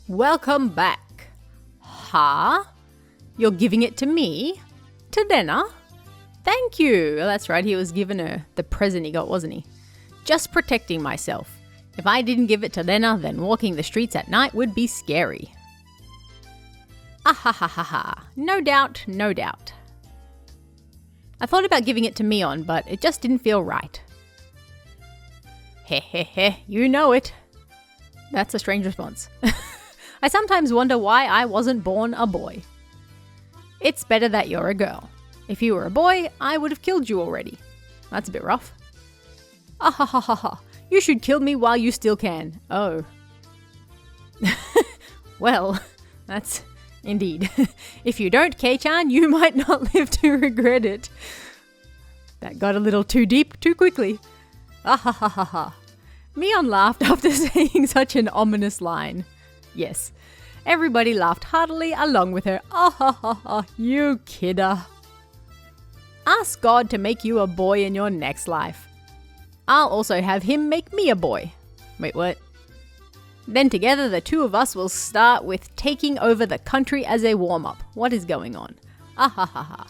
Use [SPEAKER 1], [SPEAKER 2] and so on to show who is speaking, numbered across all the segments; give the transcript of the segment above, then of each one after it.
[SPEAKER 1] Welcome back. Huh? You're giving it to me? To Lena? Thank you. That's right, he was giving her the present he got, wasn't he? Just protecting myself. If I didn't give it to Lena, then walking the streets at night would be scary. Ah. No doubt, no doubt. I thought about giving it to Mion, but it just didn't feel right. Heh, you know it. That's a strange response. I sometimes wonder why I wasn't born a boy. It's better that you're a girl. If you were a boy, I would have killed you already. That's a bit rough. Ah. You should kill me while you still can. Oh. Well, that's indeed. If you don't, Kei-chan, you might not live to regret it. That got a little too deep too quickly. Ah. Mion laughed after saying such an ominous line. Yes, everybody laughed heartily along with her. Ah, you kidder. Ask God to make you a boy in your next life. I'll also have him make me a boy. Wait, what? Then together the two of us will start with taking over the country as a warm-up. What is going on? Ah.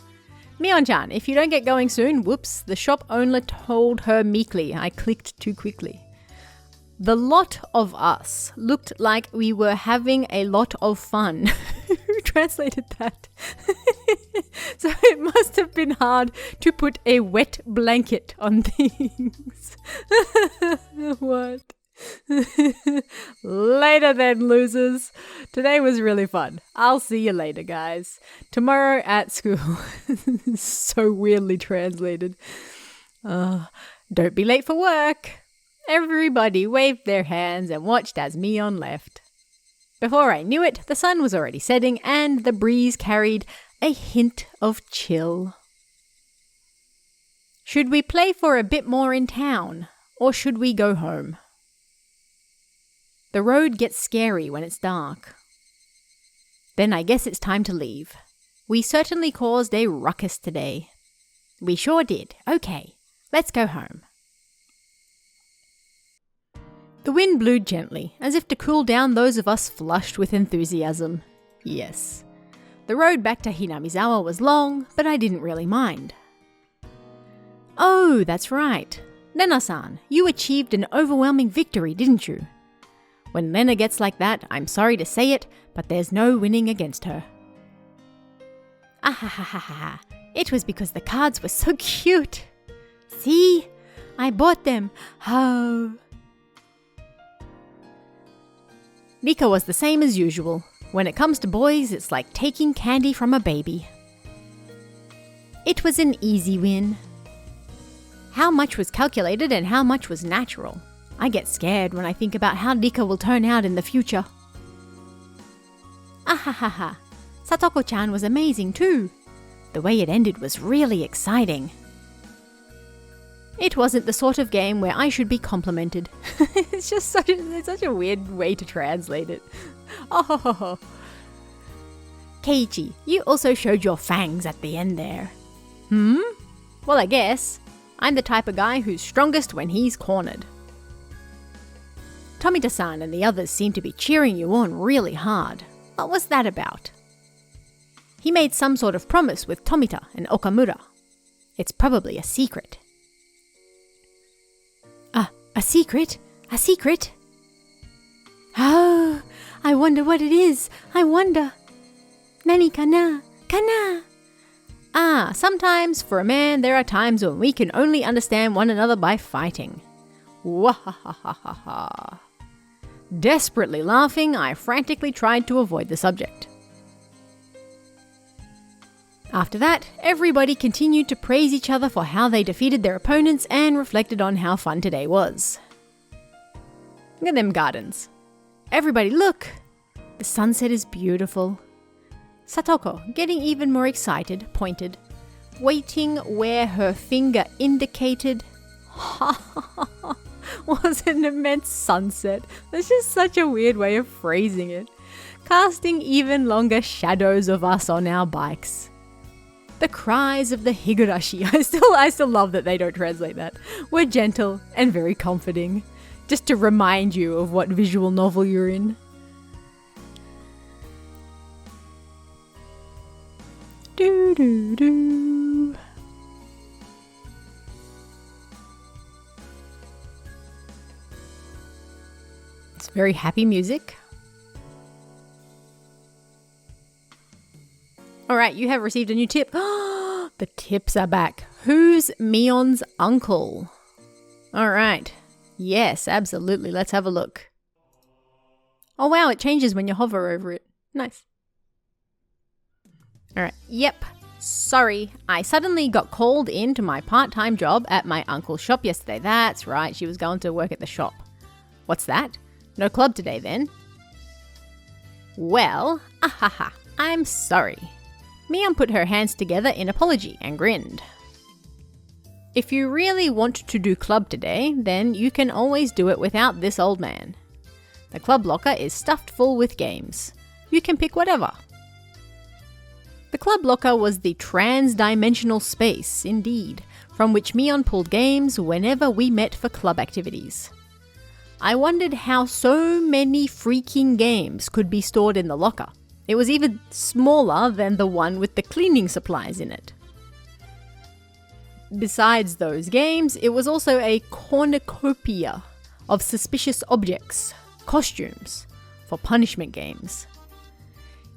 [SPEAKER 1] Mion-chan, if you don't get going soon, whoops, the shop owner told her meekly. I clicked too quickly. The lot of us looked like we were having a lot of fun. Who translated that? So it must have been hard to put a wet blanket on things. What? Later then, losers. Today was really fun. I'll see you later, guys. Tomorrow at school. So weirdly translated. Don't be late for work. Everybody waved their hands and watched as Mion left. Before I knew it, the sun was already setting and the breeze carried a hint of chill. Should we play for a bit more in town, or should we go home? The road gets scary when it's dark. Then I guess it's time to leave. We certainly caused a ruckus today. We sure did. Okay, let's go home. The wind blew gently, as if to cool down those of us flushed with enthusiasm. Yes. The road back to Hinamizawa was long, but I didn't really mind. Oh, that's right. Lena-san, you achieved an overwhelming victory, didn't you? When Lena gets like that, I'm sorry to say it, but there's no winning against her. Ah. It was because the cards were so cute. See? I bought them. Oh. Nika was the same as usual. When it comes to boys, it's like taking candy from a baby. It was an easy win. How much was calculated and how much was natural? I get scared when I think about how Nika will turn out in the future. Ah. Satoko-chan was amazing too. The way it ended was really exciting. It wasn't the sort of game where I should be complimented. It's just such a weird way to translate it. Oh. Keiichi, you also showed your fangs at the end there. Well, I guess. I'm the type of guy who's strongest when he's cornered. Tomita-san and the others seem to be cheering you on really hard. What was that about? He made some sort of promise with Tomita and Okamura. It's probably a secret. A secret? A secret? Oh, I wonder what it is. I wonder. Nani kana? Kana? Ah, sometimes for a man there are times when we can only understand one another by fighting. Wahahaha. Desperately laughing, I frantically tried to avoid the subject. After that, everybody continued to praise each other for how they defeated their opponents and reflected on how fun today was. Look at them gardens. Everybody look! The sunset is beautiful. Satoko, getting even more excited, pointed, waiting where her finger indicated. Was an immense sunset. That's just such a weird way of phrasing it. Casting even longer shadows of us on our bikes. The cries of the Higurashi, I still love that they don't translate that, were gentle and very comforting, just to remind you of what visual novel you're in. Do do do. It's very happy music. Alright, you have received a new tip. The tips are back. Who's Mion's uncle? Alright. Yes, absolutely. Let's have a look. Oh wow, it changes when you hover over it. Nice. Alright, yep. Sorry, I suddenly got called into my part-time job at my uncle's shop yesterday. That's right, she was going to work at the shop. What's that? No club today then? Well, ahaha, I'm sorry. Mion put her hands together in apology and grinned. If you really want to do club today, then you can always do it without this old man. The club locker is stuffed full with games. You can pick whatever. The club locker was the trans-dimensional space, indeed, from which Mion pulled games whenever we met for club activities. I wondered how so many freaking games could be stored in the locker. It was even smaller than the one with the cleaning supplies in it. Besides those games, it was also a cornucopia of suspicious objects, costumes, for punishment games.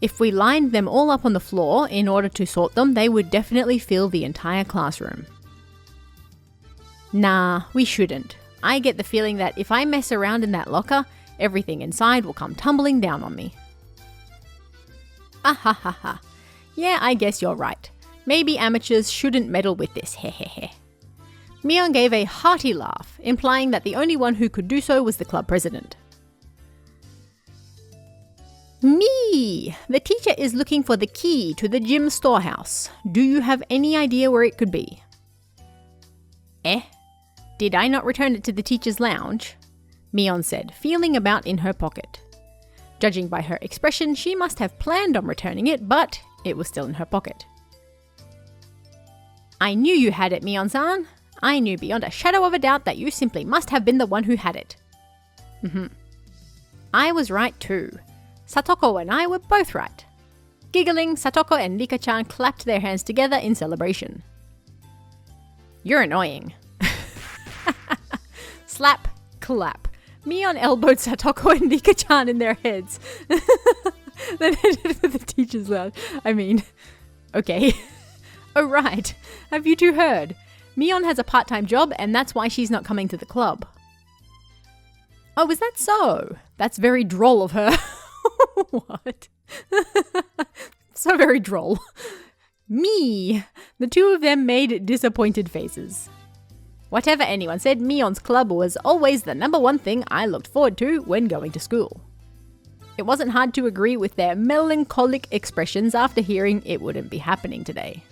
[SPEAKER 1] If we lined them all up on the floor in order to sort them, they would definitely fill the entire classroom. Nah, we shouldn't. I get the feeling that if I mess around in that locker, everything inside will come tumbling down on me. Ahahaha. Yeah, I guess you're right. Maybe amateurs shouldn't meddle with this, hehehe. Mion gave a hearty laugh, implying that the only one who could do so was the club president. Me! The teacher is looking for the key to the gym storehouse. Do you have any idea where it could be? Eh? Did I not return it to the teacher's lounge? Mion said, feeling about in her pocket. Judging by her expression, she must have planned on returning it, but it was still in her pocket. I knew you had it, Mion-san. I knew beyond a shadow of a doubt that you simply must have been the one who had it. I was right too. Satoko and I were both right. Giggling, Satoko and Rika-chan clapped their hands together in celebration. You're annoying. Slap, clap. Mion elbowed Satoko and Rika-chan in their heads. Then headed for the teacher's lounge. I mean, okay. Oh right, have you two heard? Mion has a part-time job and that's why she's not coming to the club. Oh, is that so? That's very droll of her. What? So very droll. Me! The two of them made disappointed faces. Whatever anyone said, Mion's club was always the number one thing I looked forward to when going to school. It wasn't hard to agree with their melancholic expressions after hearing it wouldn't be happening today.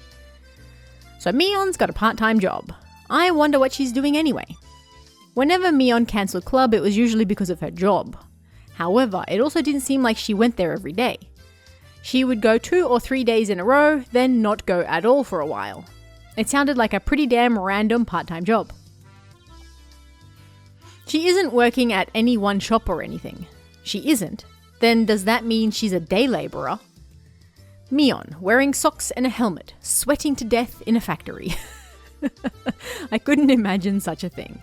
[SPEAKER 1] So Mion's got a part-time job. I wonder what she's doing anyway. Whenever Mion cancelled club, it was usually because of her job. However, it also didn't seem like she went there every day. She would go 2 or 3 days in a row, then not go at all for a while. It sounded like a pretty damn random part-time job. She isn't working at any one shop or anything. She isn't. Then does that mean she's a day labourer? Mion, wearing socks and a helmet, sweating to death in a factory. I couldn't imagine such a thing.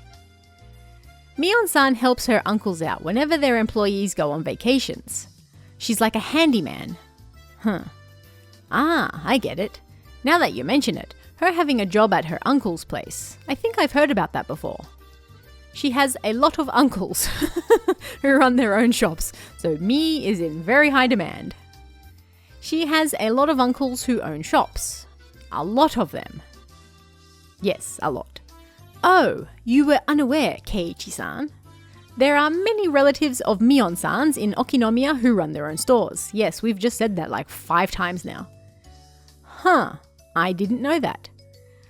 [SPEAKER 1] Mion-san helps her uncles out whenever their employees go on vacations. She's like a handyman. Ah, I get it. Now that you mention it, her having a job at her uncle's place. I think I've heard about that before. She has a lot of uncles who run their own shops, so Mi is in very high demand. She has a lot of uncles who own shops. A lot of them. Yes, a lot. Oh, you were unaware, Keiichi-san. There are many relatives of Mion-sans in Okinomiya who run their own stores. Yes, we've just said that like 5 times now. Huh, I didn't know that.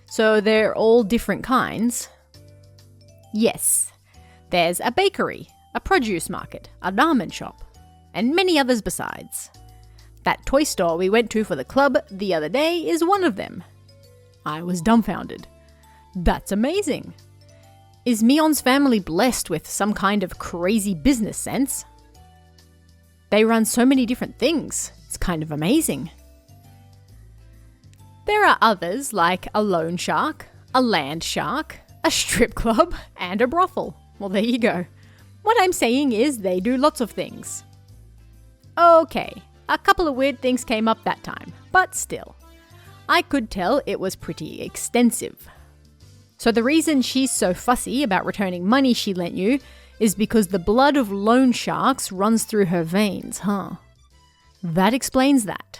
[SPEAKER 1] So they're all different kinds? Yes. There's a bakery, a produce market, a ramen shop, and many others besides. That toy store we went to for the club the other day is one of them. I was dumbfounded. That's amazing. Is Mion's family blessed with some kind of crazy business sense? They run so many different things. It's kind of amazing. There are others like a loan shark, a land shark, a strip club, and a brothel. Well, there you go. What I'm saying is they do lots of things. Okay, a couple of weird things came up that time, but still. I could tell it was pretty extensive. So the reason she's so fussy about returning money she lent you is because the blood of loan sharks runs through her veins, huh? That explains that.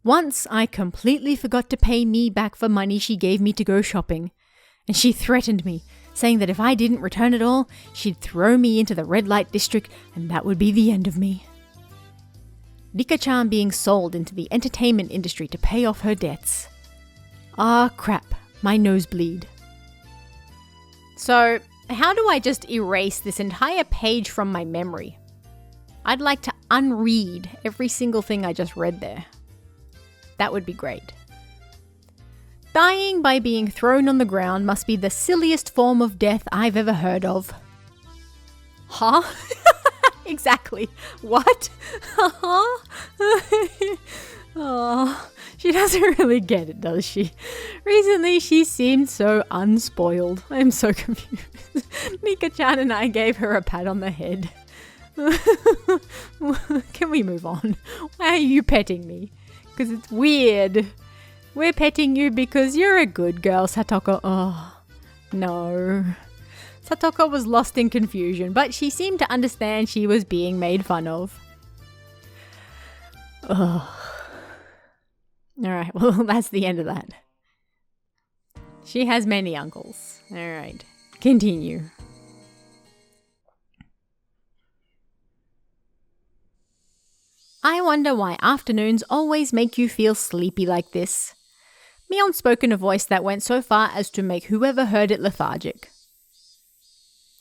[SPEAKER 1] Once I completely forgot to pay me back for money she gave me to go shopping, and she threatened me, saying that if I didn't return it all, she'd throw me into the red light district and that would be the end of me. Nika-chan being sold into the entertainment industry to pay off her debts. Ah, crap, my nosebleed. So, how do I just erase this entire page from my memory? I'd like to unread every single thing I just read there. That would be great. Dying by being thrown on the ground must be the silliest form of death I've ever heard of. Huh? Exactly. What? Oh, she doesn't really get it, does she? Recently, she seemed so unspoiled. I'm so confused. Nika-chan and I gave her a pat on the head. Can we move on? Why are you petting me? Because it's weird. We're petting you because you're a good girl, Satoko. Oh, no. Satoko was lost in confusion, but she seemed to understand she was being made fun of. Ugh. Alright, well, that's the end of that. She has many uncles. Alright, continue. I wonder why afternoons always make you feel sleepy like this. Mion spoke in a voice that went so far as to make whoever heard it lethargic.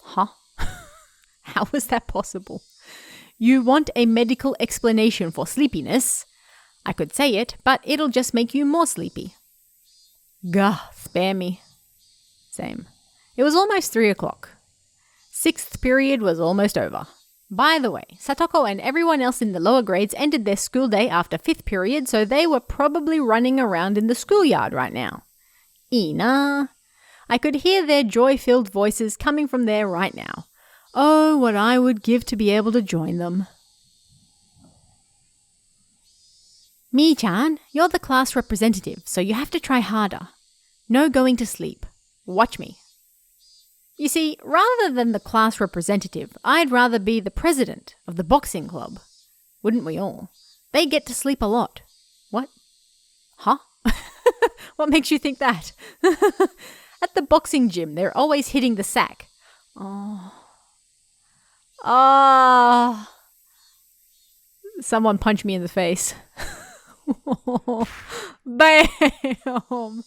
[SPEAKER 1] Huh? How was that possible? You want a medical explanation for sleepiness? I could say it, but it'll just make you more sleepy. Gah, spare me. Same. It was almost 3 o'clock. 6th period was almost over. By the way, Satoko and everyone else in the lower grades ended their school day after 5th period, so they were probably running around in the schoolyard right now. Ina. I could hear their joy-filled voices coming from there right now. Oh, what I would give to be able to join them. Mi-chan, you're the class representative, so you have to try harder. No going to sleep. Watch me. You see, rather than the class representative, I'd rather be the president of the boxing club. Wouldn't we all? They get to sleep a lot. What? Huh? What makes you think that? At the boxing gym, they're always hitting the sack. Oh. Ah. Someone punched me in the face. Bam!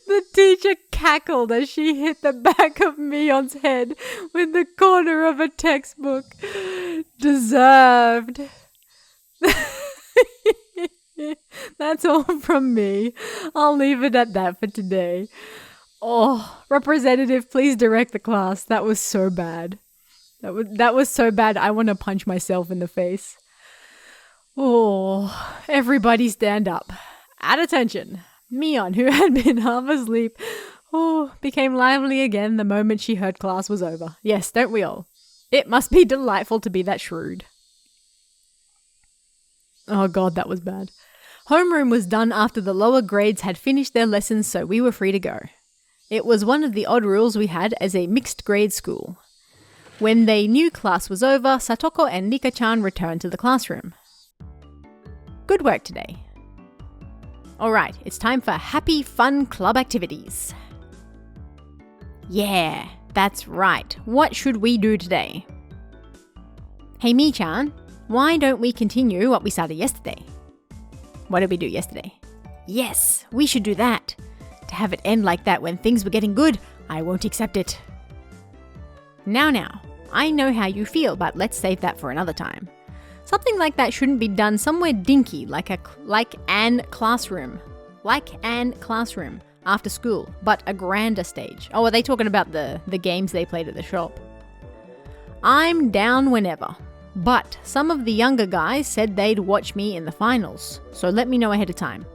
[SPEAKER 1] The teacher cackled as she hit the back of Mion's head with the corner of a textbook. Deserved. That's all from me. I'll leave it at that for today. Oh, representative, please direct the class. That was so bad. That was so bad, I want to punch myself in the face. Oh, everybody stand up. At attention. Mion, who had been half asleep, became lively again the moment she heard class was over. Yes, don't we all? It must be delightful to be that shrewd. Oh god, that was bad. Homeroom was done after the lower grades had finished their lessons, so we were free to go. It was one of the odd rules we had as a mixed grade school. When they knew class was over, Satoko and Nika-chan returned to the classroom. Good work today. Alright, it's time for happy, fun club activities. Yeah, that's right. What should we do today? Hey Mi-chan, why don't we continue what we started yesterday? What did we do yesterday? Yes, we should do that. To have it end like that when things were getting good, I won't accept it. Now, I know how you feel, but let's save that for another time. Something like that shouldn't be done somewhere dinky like an classroom. Like an classroom after school, but a grander stage. Oh, are they talking about the games they played at the shop? I'm down whenever. But some of the younger guys said they'd watch me in the finals, so let me know ahead of time.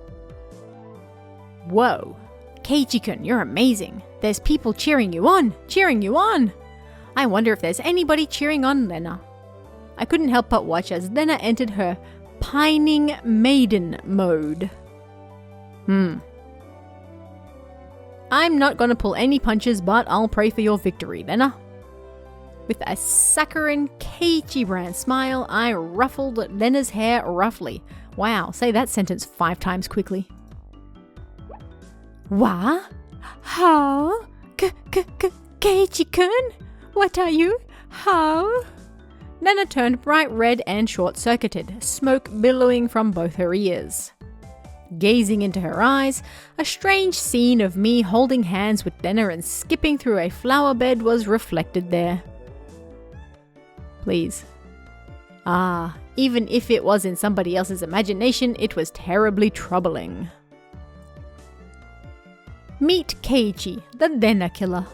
[SPEAKER 1] Whoa. Keiichi-kun, you're amazing. There's people cheering you on, cheering you on. I wonder if there's anybody cheering on Lena. I couldn't help but watch as Lena entered her pining maiden mode. I'm not gonna pull any punches, but I'll pray for your victory, Lena. With a saccharine Keiichi brand smile, I ruffled Lena's hair roughly. Wow, say that sentence 5 times quickly. Wa? How? Keiichi-kun? What are you? How? Lena turned bright red and short-circuited, smoke billowing from both her ears. Gazing into her eyes, a strange scene of me holding hands with Lena and skipping through a flower bed was reflected there. Please. Even if it was in somebody else's imagination, it was terribly troubling. Meet Keiichi, the Lena killer.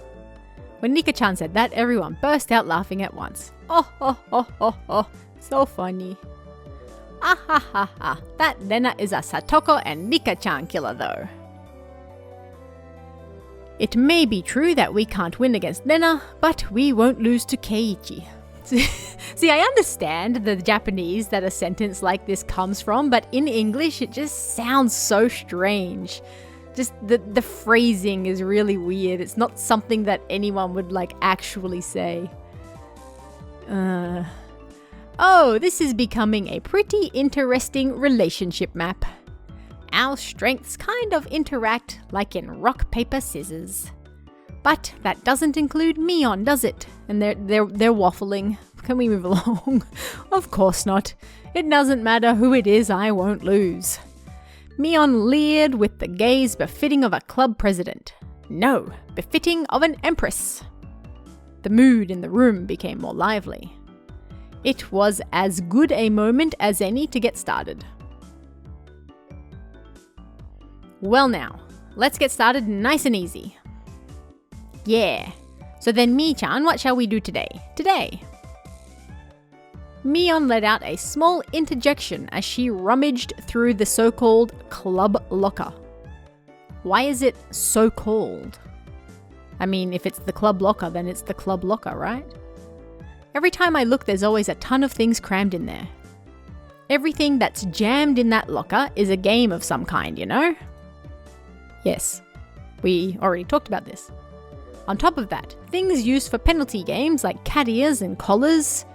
[SPEAKER 1] When Nika-chan said that, everyone burst out laughing at once. Oh, so funny. Ah, that Lena is a Satoko and Nika-chan killer though. It may be true that we can't win against Lena, but we won't lose to Keiichi. See, I understand the Japanese that a sentence like this comes from, but in English it just sounds so strange. Just the phrasing is really weird. It's not something that anyone would actually say. Oh, this is becoming a pretty interesting relationship map. Our strengths kind of interact like in rock, paper, scissors. But that doesn't include Mion, does it? And they're waffling. Can we move along? Of course not. It doesn't matter who it is, I won't lose. Mion leered with the gaze befitting of a club president. No, befitting of an empress. The mood in the room became more lively. It was as good a moment as any to get started. Well now, let's get started nice and easy. Yeah. So then Mi-chan, what shall we do today? Mion let out a small interjection as she rummaged through the so-called club locker. Why is it so-called? I mean, if it's the club locker, then it's the club locker, right? Every time I look, there's always a ton of things crammed in there. Everything that's jammed in that locker is a game of some kind, you know? Yes, we already talked about this. On top of that, things used for penalty games like cat ears and collars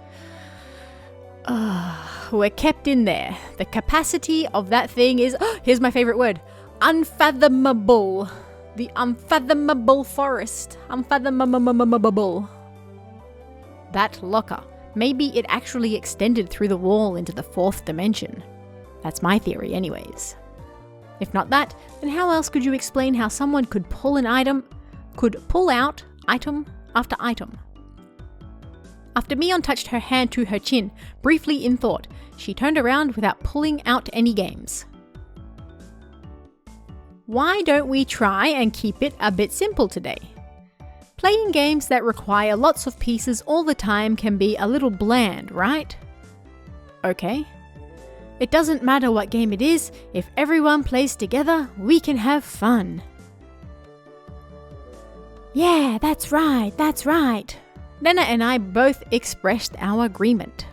[SPEAKER 1] were kept in there. The capacity of that thing is, here's my favorite word, unfathomable. The unfathomable forest. Unfathomable. That locker, maybe it actually extended through the wall into the 4th dimension. That's my theory anyways. If not that, then how else could you explain how someone could pull out item after item? After Mion touched her hand to her chin, briefly in thought, she turned around without pulling out any games. Why don't we try and keep it a bit simple today? Playing games that require lots of pieces all the time can be a little bland, right? Okay. It doesn't matter what game it is, if everyone plays together, we can have fun. Yeah, that's right. Lena and I both expressed our agreement.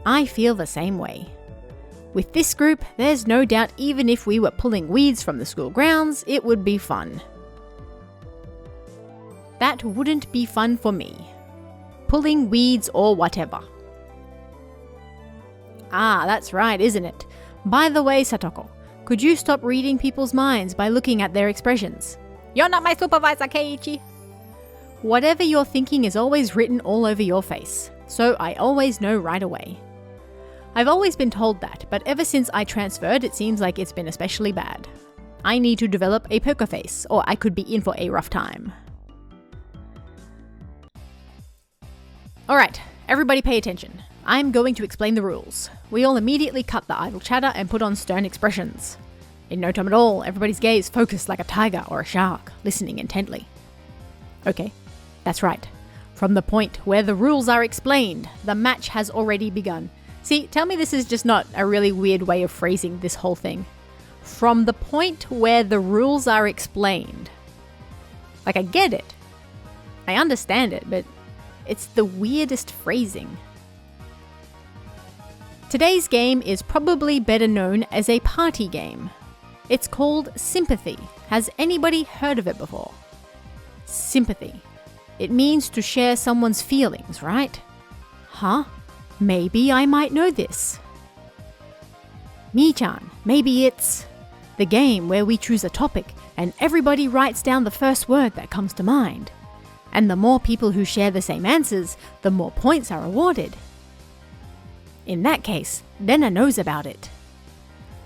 [SPEAKER 1] I feel the same way. With this group, there's no doubt even if we were pulling weeds from the school grounds, it would be fun. That wouldn't be fun for me. Pulling weeds or whatever. Ah, that's right, isn't it? By the way, Satoko, could you stop reading people's minds by looking at their expressions? You're not my supervisor, Keiichi. Whatever you're thinking is always written all over your face, so I always know right away. I've always been told that, but ever since I transferred, it seems like it's been especially bad. I need to develop a poker face, or I could be in for a rough time. Alright, everybody pay attention. I'm going to explain the rules. We all immediately cut the idle chatter and put on stern expressions. In no time at all, everybody's gaze focused like a tiger or a shark, listening intently. Okay, that's right. From the point where the rules are explained, the match has already begun. See, tell me this is just not a really weird way of phrasing this whole thing. From the point where the rules are explained. Like, I get it. I understand it, but it's the weirdest phrasing. Today's game is probably better known as a party game. It's called Sympathy. Has anybody heard of it before? Sympathy. It means to share someone's feelings, right? Huh? Maybe I might know this. Mi-chan, maybe it's the game where we choose a topic and everybody writes down the first word that comes to mind. And the more people who share the same answers, the more points are awarded. In that case, Rena knows about it.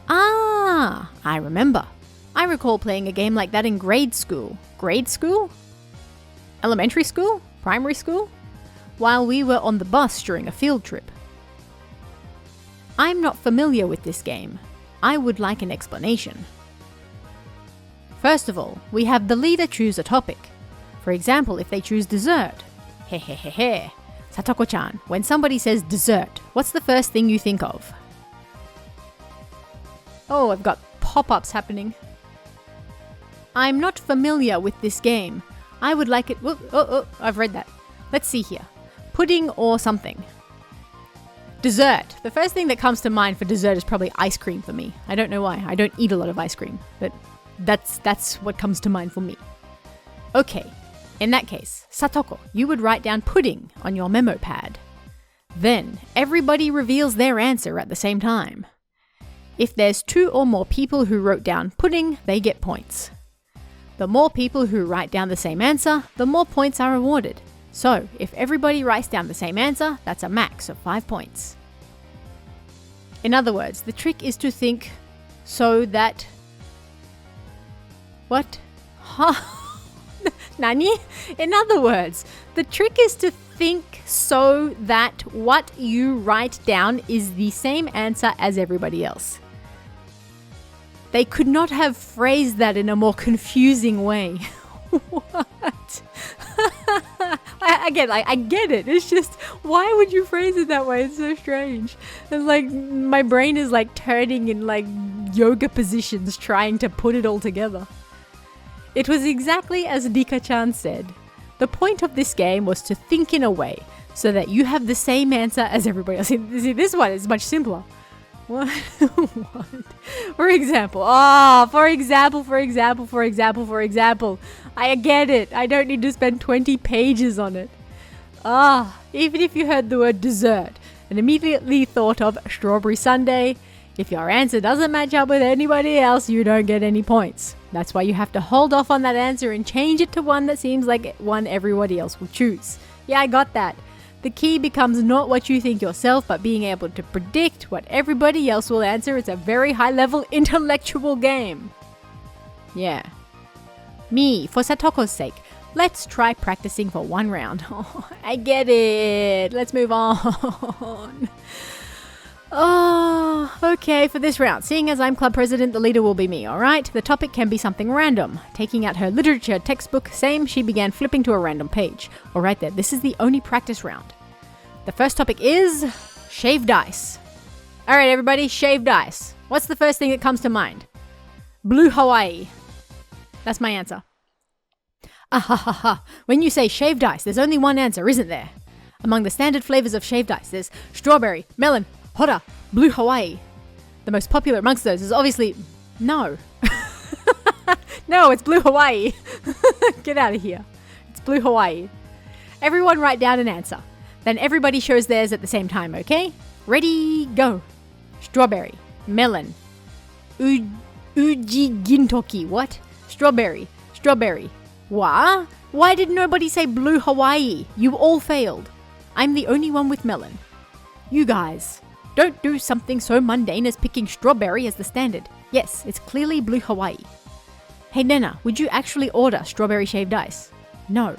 [SPEAKER 1] Ah, I remember. I recall playing a game like that in grade school. Grade school? Elementary school? Primary school? While we were on the bus during a field trip. I'm not familiar with this game. I would like an explanation. First of all, we have the leader choose a topic. For example, if they choose dessert. Hehehehe. Satoko-chan, when somebody says dessert, what's the first thing you think of? Oh, I've got pop-ups happening. I'm not familiar with this game. I would like it... I've read that. Let's see here. Pudding or something. Dessert. The first thing that comes to mind for dessert is probably ice cream for me. I don't know why. I don't eat a lot of ice cream, but that's what comes to mind for me. Okay. In that case, Satoko, you would write down pudding on your memo pad. Then, everybody reveals their answer at the same time. If there's 2 or more people who wrote down pudding, they get points. The more people who write down the same answer, the more points are awarded. So, if everybody writes down the same answer, that's a max of 5 points. In other words, the trick is to think so that... What? Huh? Nani? In other words, the trick is to think so that what you write down is the same answer as everybody else. They could not have phrased that in a more confusing way. What? I get it. It's just, why would you phrase it that way? It's so strange. It's like, my brain is like turning in like yoga positions trying to put it all together. It was exactly as Rika-chan said. The point of this game was to think in a way so that you have the same answer as everybody else. See, this one is much simpler. What? What? For example. For example. I get it. I don't need to spend 20 pages on it. Even if you heard the word dessert and immediately thought of strawberry sundae, if your answer doesn't match up with anybody else, you don't get any points. That's why you have to hold off on that answer and change it to one that seems like one everybody else will choose. Yeah, I got that. The key becomes not what you think yourself, but being able to predict what everybody else will answer. It's a very high-level intellectual game. Yeah. For Satoko's sake, let's try practicing for 1 round. Oh, I get it. Let's move on. Okay, for this round, seeing as I'm club president, the leader will be me, alright? The topic can be something random. Taking out her literature textbook, she began flipping to a random page. Alright then, this is the only practice round. The first topic is shaved ice. Alright everybody, shaved ice. What's the first thing that comes to mind? Blue Hawaii. That's my answer. When you say shaved ice, there's only one answer, isn't there? Among the standard flavors of shaved ice, there's strawberry, melon, Hora, Blue Hawaii. The most popular amongst those is obviously... No. No, it's Blue Hawaii. Get out of here. It's Blue Hawaii. Everyone write down an answer. Then everybody shows theirs at the same time, okay? Ready, go. Strawberry, melon, Uji Gintoki. What? Strawberry. What? Why did nobody say Blue Hawaii? You all failed. I'm the only one with melon. You guys... Don't do something so mundane as picking strawberry as the standard. Yes, it's clearly Blue Hawaii. Hey Rena, would you actually order strawberry shaved ice? No.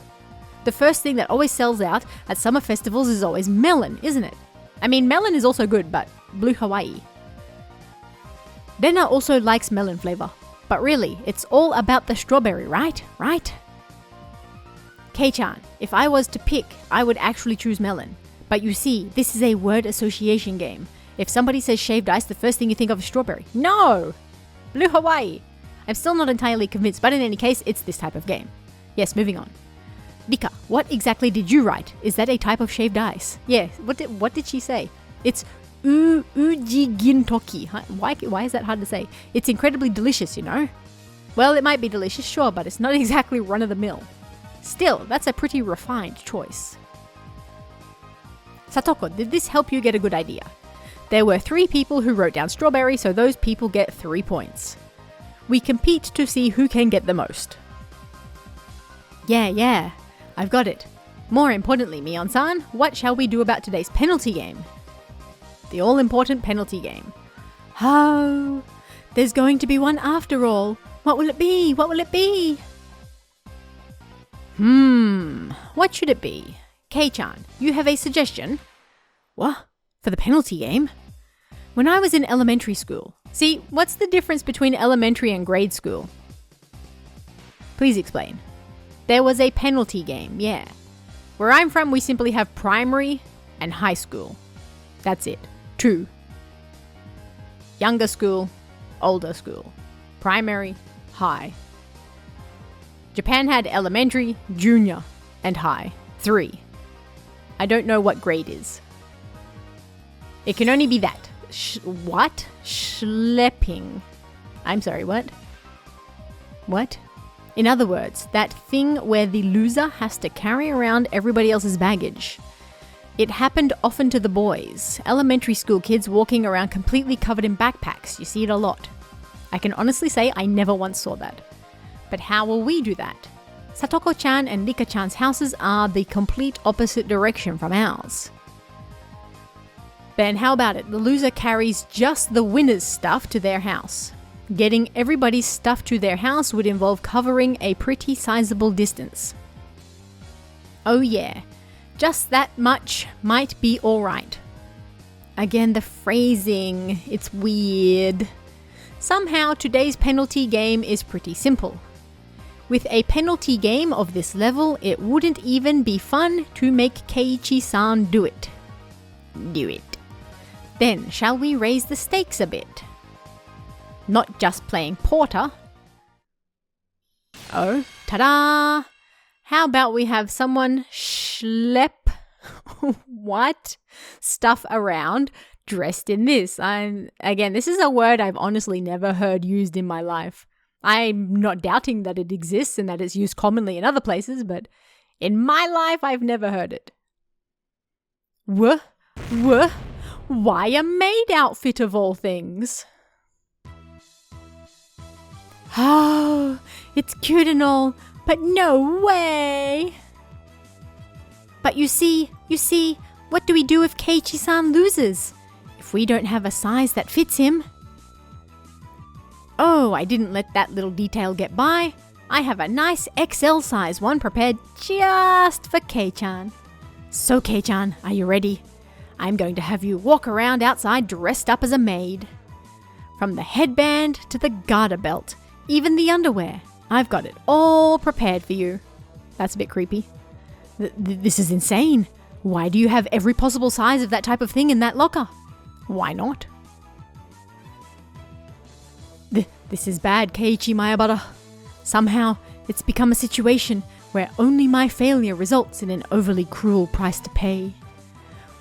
[SPEAKER 1] The first thing that always sells out at summer festivals is always melon, isn't it? I mean, melon is also good, but Blue Hawaii. Rena also likes melon flavor. But really, it's all about the strawberry, right? Kei-chan, if I was to pick, I would actually choose melon. But you see, this is a word association game. If somebody says shaved ice, the first thing you think of is strawberry. No! Blue Hawaii. I'm still not entirely convinced, but in any case, it's this type of game. Yes, moving on. Rika, what exactly did you write? Is that a type of shaved ice? Yeah, what did she say? It's uji gintoki. Why is that hard to say? It's incredibly delicious, you know? Well, it might be delicious, sure, but it's not exactly run-of-the-mill. Still, that's a pretty refined choice. Satoko, did this help you get a good idea? There were 3 people who wrote down strawberry, so those people get 3 points. We compete to see who can get the most. Yeah, I've got it. More importantly, Mion-san, what shall we do about today's penalty game? The all-important penalty game. Oh, there's going to be one after all. What will it be? What will it be? What should it be? Kei-chan, you have a suggestion? What? For the penalty game? When I was in elementary school. See, what's the difference between elementary and grade school? Please explain. There was a penalty game, yeah. Where I'm from, we simply have primary and high school. That's it. 2. Younger school, older school. Primary, high. Japan had elementary, junior, and high. 3. I don't know what grade is. It can only be that. What? Schlepping. I'm sorry, what? What? In other words, that thing where the loser has to carry around everybody else's baggage. It happened often to the boys. Elementary school kids walking around completely covered in backpacks. You see it a lot. I can honestly say I never once saw that. But how will we do that? Satoko-chan and Rika-chan's houses are the complete opposite direction from ours. Then how about it? The loser carries just the winner's stuff to their house. Getting everybody's stuff to their house would involve covering a pretty sizable distance. Oh yeah, just that much might be alright. Again, the phrasing, it's weird. Somehow today's penalty game is pretty simple. With a penalty game of this level, it wouldn't even be fun to make Keiichi-san do it. Do it. Then, shall we raise the stakes a bit? Not just playing porter. Oh, ta-da! How about we have someone schlep what? Stuff around dressed in this. Again, this is a word I've honestly never heard used in my life. I'm not doubting that it exists and that it's used commonly in other places, but in my life, I've never heard it. Why a maid outfit of all things? Oh, it's cute and all, but no way! But you see, what do we do if Keiichi-san loses? If we don't have a size that fits him? Oh, I didn't let that little detail get by. I have a nice XL size one prepared just for Kei-chan. So Kei-chan, are you ready? I'm going to have you walk around outside dressed up as a maid. From the headband to the garter belt, even the underwear. I've got it all prepared for you. That's a bit creepy. This is insane. Why do you have every possible size of that type of thing in that locker? Why not? This is bad, Keiichi Mayabara. Somehow, it's become a situation where only my failure results in an overly cruel price to pay.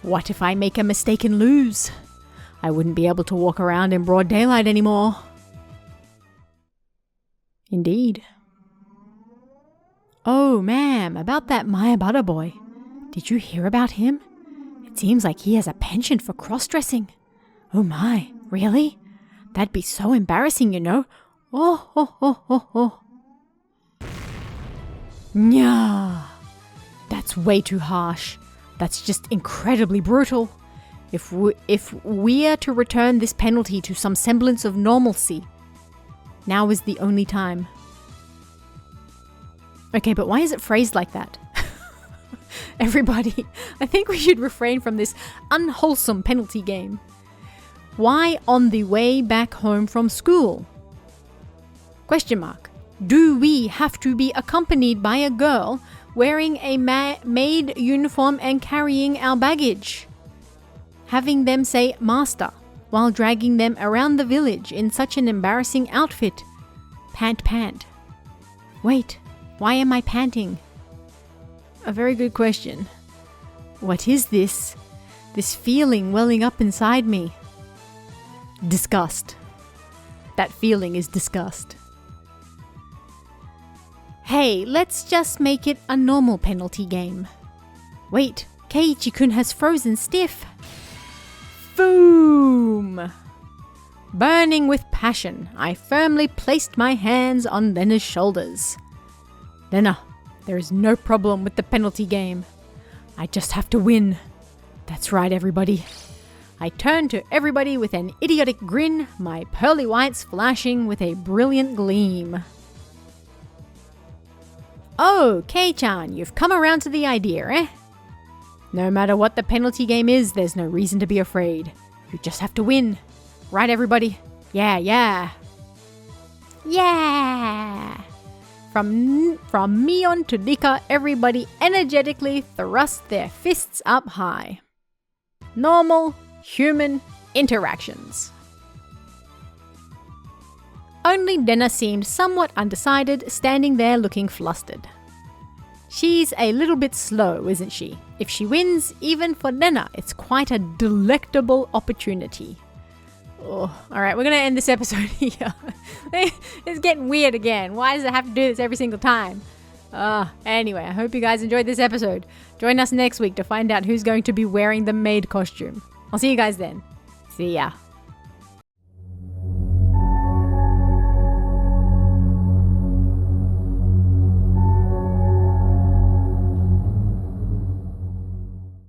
[SPEAKER 1] What if I make a mistake and lose? I wouldn't be able to walk around in broad daylight anymore. Indeed. Oh, ma'am, about that Mayabara boy. Did you hear about him? It seems like he has a penchant for cross-dressing. Oh my, really? That'd be so embarrassing, you know. Oh. Nya. That's way too harsh. That's just incredibly brutal. If we are to return this penalty to some semblance of normalcy, now is the only time. Okay, but why is it phrased like that? Everybody, I think we should refrain from this unwholesome penalty game. Why on the way back home from school? Question mark. Do we have to be accompanied by a girl wearing a maid uniform and carrying our baggage. Having them say master while dragging them around the village in such an embarrassing outfit. Pant, pant. Wait, why am I panting? A very good question. What is this? This feeling welling up inside me. Disgust. That feeling is disgust. Hey, let's just make it a normal penalty game. Wait, Keiichi-kun has frozen stiff. Boom! Burning with passion, I firmly placed my hands on Lena's shoulders. Lena, there is no problem with the penalty game. I just have to win. That's right, everybody. I turned to everybody with an idiotic grin, my pearly whites flashing with a brilliant gleam. Oh, Kei-chan, you've come around to the idea, eh? No matter what the penalty game is, there's no reason to be afraid. You just have to win. Right, everybody? Yeah, yeah. Yeah! From Mion to Nika, everybody energetically thrust their fists up high. Normal, human interactions. Only Lena seemed somewhat undecided, standing there looking flustered. She's a little bit slow, isn't she? If she wins, even for Lena, it's quite a delectable opportunity. Oh, alright, we're going to end this episode here. It's getting weird again. Why does it have to do this every single time? Anyway, I hope you guys enjoyed this episode. Join us next week to find out who's going to be wearing the maid costume. I'll see you guys then. See ya.